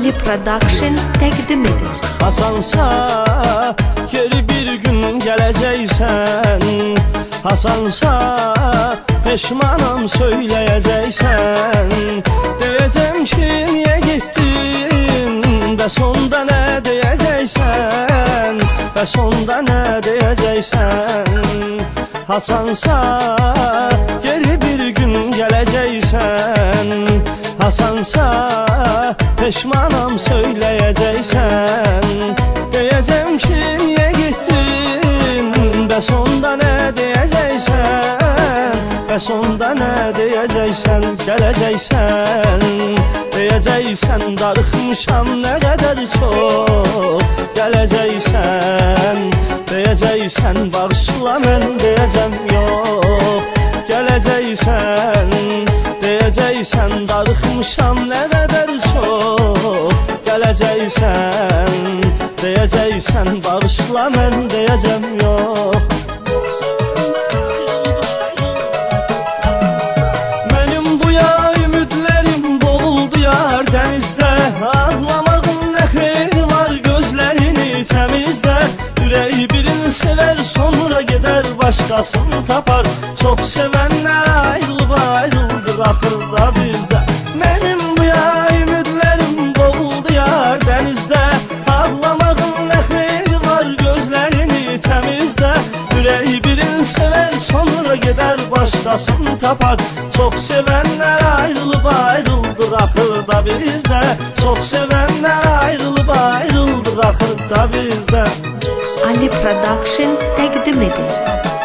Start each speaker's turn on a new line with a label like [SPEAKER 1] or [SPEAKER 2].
[SPEAKER 1] Ali Production təqdim edir.
[SPEAKER 2] Hasansa geri bir gün gələcəksən, Hasansa peşmanam söyləyəcəksən. Deyəcəm ki niyə getdin, bəs onda nə deyəcəksən, bəs onda nə deyəcəksən. Hasansa geri bir gün gələcəksən, Hasansa peşmanam söyləyəcəksən. Deyəcəm ki niyə getdin, bəs onda nə deyəcəksən, bəs onda nə deyəcəksən. Gələcəksən, deyəcəksən darıxmışam nə qədər çox. Gələcəksən, deyəcəksən bağışla mən, deyəcəm yox. Gələcəksən, deyəcəksən darıxmışam nə qədər çox. Gələcəksən, deyəcəksən bağışla mən, deyəcəm yox. Mənim bu yay ümidlərim boğuldu yar dənizdə. Ağlamağın nə xeyri var gözlərini təmizdə. Ürəyi birini sevər sonra gedər başqasını tapar. Çox sevənlər ayrılıb ayrıldır axırda bizdə. Mənim bu yay ümidlərim boğuldu yar dənizdə. Ağlamağın nə xeyri var gözlərini təmizdə. Ürəyi birini sevər sonra gedər başqasını tapar. Çox sevənlər ayrılıb ayrıldır axırda bizdə. Çox sevənlər ayrılıb ayrıldır axırda bizdə.
[SPEAKER 1] Ali Production təqdim edir.